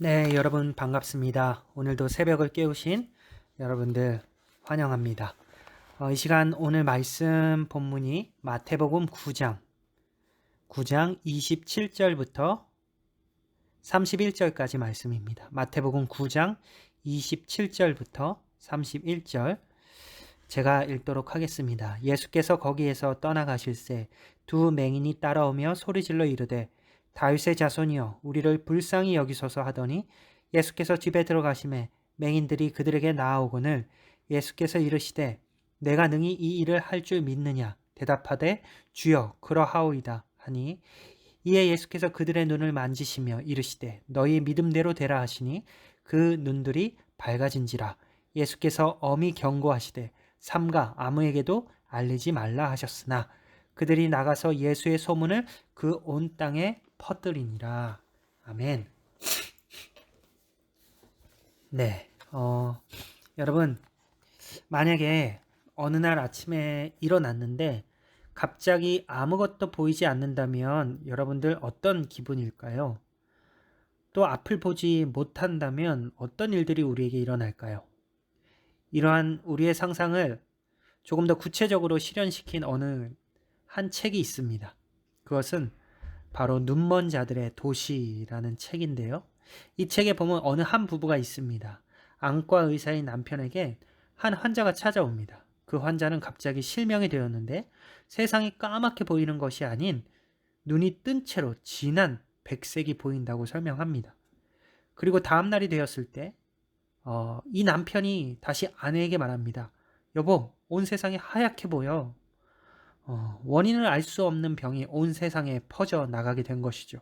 네, 여러분 반갑습니다. 오늘도 새벽을 깨우신 여러분들 환영합니다. 이 시간 오늘 말씀 본문이 마태복음 9장 27절부터 31절까지 말씀입니다. 마태복음 9장 27절부터 31절 제가 읽도록 하겠습니다. 예수께서 거기에서 떠나가실새 두 맹인이 따라오며 소리질러 이르되 다윗의 자손이여 우리를 불쌍히 여기소서 하더니 예수께서 집에 들어가심에 맹인들이 그들에게 나아오거늘 예수께서 이르시되 내가 능히 이 일을 할 줄 믿느냐 대답하되 주여 그러하오이다 하니 이에 예수께서 그들의 눈을 만지시며 이르시되 너희 믿음대로 되라 하시니 그 눈들이 밝아진지라. 예수께서 엄히 경고하시되 삼가 아무에게도 알리지 말라 하셨으나 그들이 나가서 예수의 소문을 그 온 땅에 퍼뜨리니라. 아멘. 네, 여러분 만약에 어느 날 아침에 일어났는데 갑자기 아무것도 보이지 않는다면 여러분들 어떤 기분일까요? 또 앞을 보지 못한다면 어떤 일들이 우리에게 일어날까요? 이러한 우리의 상상을 조금 더 구체적으로 실현시킨 어느 한 책이 있습니다. 그것은 바로 눈먼 자들의 도시라는 책인데요. 이 책에 보면 어느 한 부부가 있습니다. 안과 의사인 남편에게 한 환자가 찾아옵니다. 그 환자는 갑자기 실명이 되었는데 세상이 까맣게 보이는 것이 아닌 눈이 뜬 채로 진한 백색이 보인다고 설명합니다. 그리고 다음 날이 되었을 때 이 남편이 다시 아내에게 말합니다. 여보, 온 세상이 하얗게 보여. 원인을 알 수 없는 병이 온 세상에 퍼져 나가게 된 것이죠.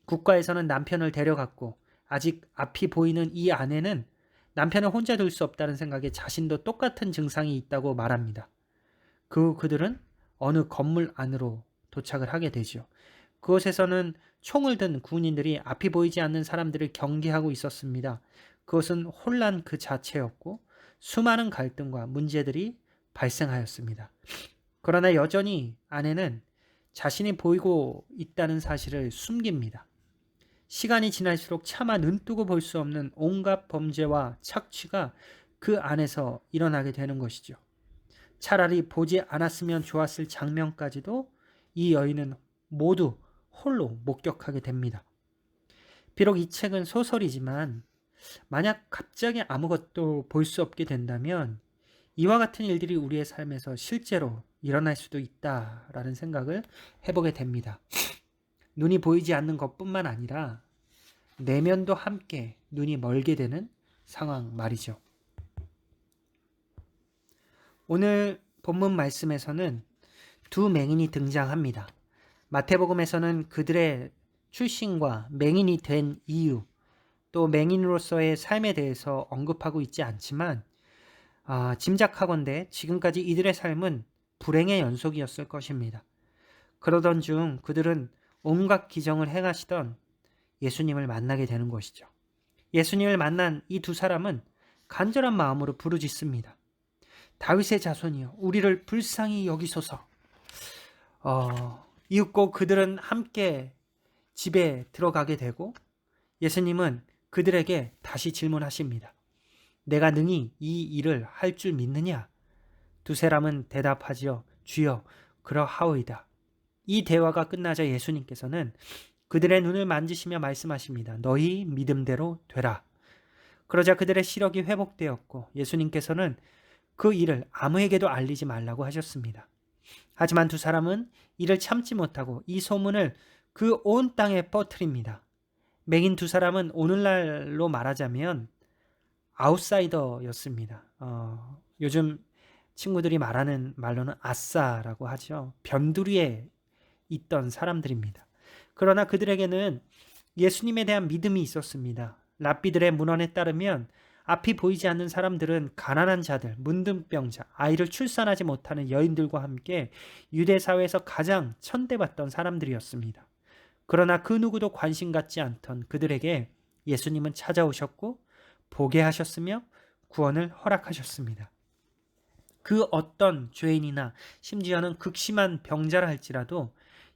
국가에서는 남편을 데려갔고 아직 앞이 보이는 이 아내는 남편을 혼자 둘 수 없다는 생각에 자신도 똑같은 증상이 있다고 말합니다. 그들은 어느 건물 안으로 도착을 하게 되죠. 그곳에서는 총을 든 군인들이 앞이 보이지 않는 사람들을 경계하고 있었습니다. 그것은 혼란 그 자체였고 수많은 갈등과 문제들이 발생하였습니다. 그러나 여전히 아내는 자신이 보이고 있다는 사실을 숨깁니다. 시간이 지날수록 차마 눈뜨고 볼 수 없는 온갖 범죄와 착취가 그 안에서 일어나게 되는 것이죠. 차라리 보지 않았으면 좋았을 장면까지도 이 여인은 모두 홀로 목격하게 됩니다. 비록 이 책은 소설이지만 만약 갑자기 아무것도 볼 수 없게 된다면 이와 같은 일들이 우리의 삶에서 실제로 일어날 수도 있다라는 생각을 해보게 됩니다. 눈이 보이지 않는 것뿐만 아니라 내면도 함께 눈이 멀게 되는 상황 말이죠. 오늘 본문 말씀에서는 두 맹인이 등장합니다. 마태복음에서는 그들의 출신과 맹인이 된 이유, 또 맹인으로서의 삶에 대해서 언급하고 있지 않지만 짐작하건대 지금까지 이들의 삶은 불행의 연속이었을 것입니다. 그러던 중 그들은 온갖 기적을 행하시던 예수님을 만나게 되는 것이죠. 예수님을 만난 이 두 사람은 간절한 마음으로 부르짖습니다. 다윗의 자손이여 우리를 불쌍히 여기소서. 이윽고 그들은 함께 집에 들어가게 되고 예수님은 그들에게 다시 질문하십니다. 내가 능히 이 일을 할 줄 믿느냐? 두 사람은 대답하지요. 주여 그러하오이다. 이 대화가 끝나자 예수님께서는 그들의 눈을 만지시며 말씀하십니다. 너희 믿음대로 되라. 그러자 그들의 시력이 회복되었고 예수님께서는 그 일을 아무에게도 알리지 말라고 하셨습니다. 하지만 두 사람은 이를 참지 못하고 이 소문을 그 온 땅에 퍼뜨립니다. 맹인 두 사람은 오늘날로 말하자면 아웃사이더였습니다. 요즘 친구들이 말하는 말로는 아싸라고 하죠. 변두리에 있던 사람들입니다. 그러나 그들에게는 예수님에 대한 믿음이 있었습니다. 랍비들의 문헌에 따르면 앞이 보이지 않는 사람들은 가난한 자들, 문둥병자, 아이를 출산하지 못하는 여인들과 함께 유대 사회에서 가장 천대받던 사람들이었습니다. 그러나 그 누구도 관심 갖지 않던 그들에게 예수님은 찾아오셨고 보게 하셨으며 구원을 허락하셨습니다. 그 어떤 죄인이나 심지어는 극심한 병자라 할지라도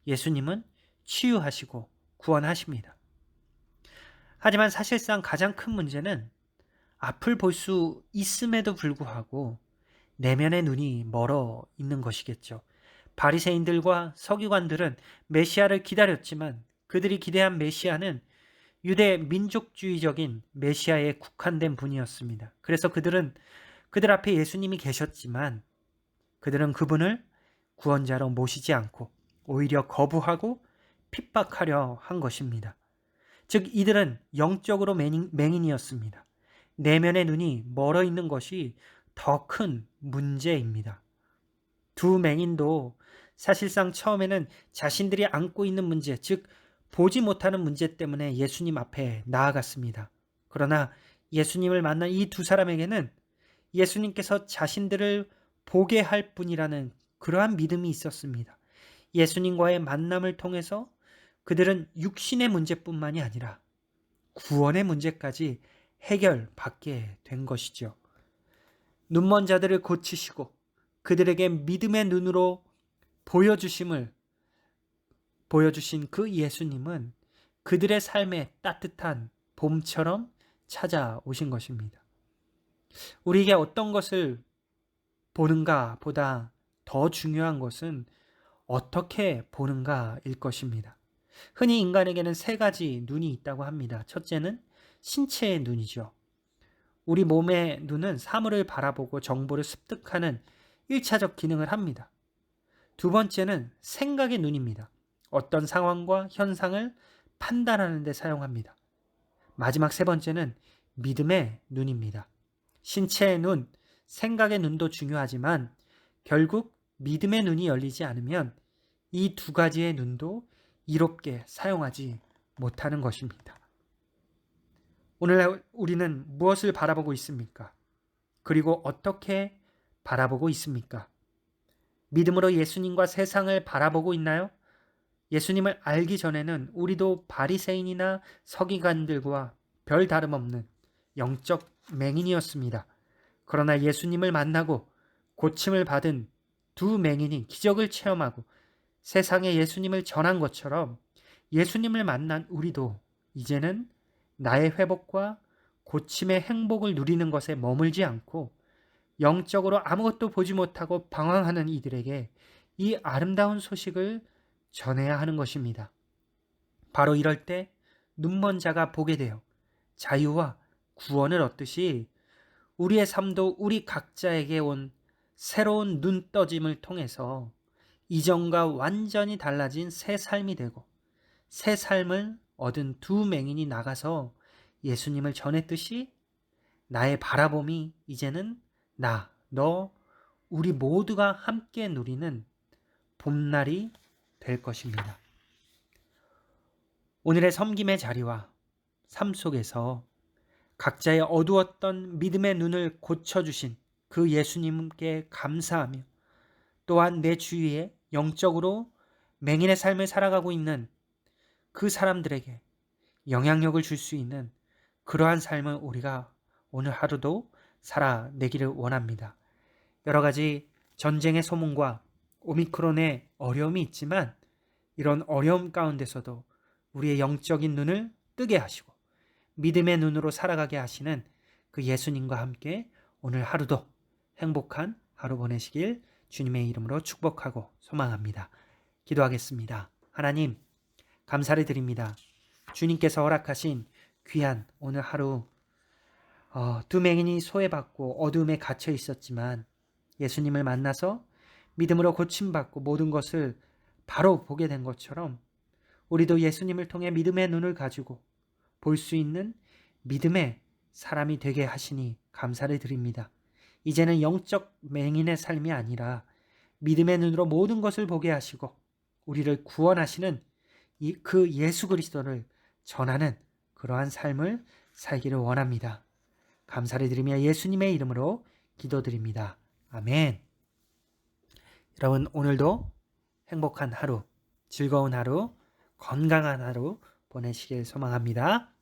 예수님은 치유하시고 구원하십니다. 하지만 사실상 가장 큰 문제는 앞을 볼 수 있음에도 불구하고 내면의 눈이 멀어 있는 것이겠죠. 바리새인들과 서기관들은 메시아를 기다렸지만 그들이 기대한 메시아는 유대 민족주의적인 메시아에 국한된 분이었습니다. 그래서 그들은 그들 앞에 예수님이 계셨지만 그들은 그분을 구원자로 모시지 않고 오히려 거부하고 핍박하려 한 것입니다. 즉 이들은 영적으로 맹인이었습니다. 내면의 눈이 멀어 있는 것이 더 큰 문제입니다. 두 맹인도 사실상 처음에는 자신들이 안고 있는 문제, 즉 보지 못하는 문제 때문에 예수님 앞에 나아갔습니다. 그러나 예수님을 만난 이 두 사람에게는 예수님께서 자신들을 보게 할 분이라는 그러한 믿음이 있었습니다. 예수님과의 만남을 통해서 그들은 육신의 문제뿐만이 아니라 구원의 문제까지 해결받게 된 것이죠. 눈먼 자들을 고치시고 그들에게 믿음의 눈으로 보여주신 그 예수님은 그들의 삶에 따뜻한 봄처럼 찾아오신 것입니다. 우리에게 어떤 것을 보는가 보다 더 중요한 것은 어떻게 보는가일 것입니다. 흔히 인간에게는 세 가지 눈이 있다고 합니다. 첫째는 신체의 눈이죠. 우리 몸의 눈은 사물을 바라보고 정보를 습득하는 1차적 기능을 합니다. 두 번째는 생각의 눈입니다. 어떤 상황과 현상을 판단하는 데 사용합니다. 마지막 세 번째는 믿음의 눈입니다. 신체의 눈, 생각의 눈도 중요하지만 결국 믿음의 눈이 열리지 않으면 이 두 가지의 눈도 이롭게 사용하지 못하는 것입니다. 오늘 우리는 무엇을 바라보고 있습니까? 그리고 어떻게 바라보고 있습니까? 믿음으로 예수님과 세상을 바라보고 있나요? 예수님을 알기 전에는 우리도 바리새인이나 서기관들과 별 다름없는 영적 맹인이었습니다. 그러나 예수님을 만나고 고침을 받은 두 맹인이 기적을 체험하고 세상에 예수님을 전한 것처럼 예수님을 만난 우리도 이제는 나의 회복과 고침의 행복을 누리는 것에 머물지 않고 영적으로 아무것도 보지 못하고 방황하는 이들에게 이 아름다운 소식을 전해야 하는 것입니다. 바로 이럴 때 눈먼 자가 보게 되어 자유와 구원을 얻듯이 우리의 삶도 우리 각자에게 온 새로운 눈 떠짐을 통해서 이전과 완전히 달라진 새 삶이 되고 새 삶을 얻은 두 맹인이 나가서 예수님을 전했듯이 나의 바라봄이 이제는 너, 우리 모두가 함께 누리는 봄날이 될 것입니다. 오늘의 섬김의 자리와 삶 속에서 각자의 어두웠던 믿음의 눈을 고쳐주신 그 예수님께 감사하며 또한 내 주위에 영적으로 맹인의 삶을 살아가고 있는 그 사람들에게 영향력을 줄 수 있는 그러한 삶을 우리가 오늘 하루도 살아내기를 원합니다. 여러 가지 전쟁의 소문과 오미크론의 어려움이 있지만 이런 어려움 가운데서도 우리의 영적인 눈을 뜨게 하시고 믿음의 눈으로 살아가게 하시는 그 예수님과 함께 오늘 하루도 행복한 하루 보내시길 주님의 이름으로 축복하고 소망합니다. 기도하겠습니다. 하나님, 감사를 드립니다. 주님께서 허락하신 귀한 오늘 하루 두 맹인이 소외받고 어둠에 갇혀 있었지만 예수님을 만나서 믿음으로 고침받고 모든 것을 바로 보게 된 것처럼 우리도 예수님을 통해 믿음의 눈을 가지고 볼 수 있는 믿음의 사람이 되게 하시니 감사를 드립니다. 이제는 영적 맹인의 삶이 아니라 믿음의 눈으로 모든 것을 보게 하시고 우리를 구원하시는 그 예수 그리스도를 전하는 그러한 삶을 살기를 원합니다. 감사를 드리며 예수님의 이름으로 기도드립니다. 아멘. 여러분 오늘도 행복한 하루, 즐거운 하루, 건강한 하루 보내시길 소망합니다.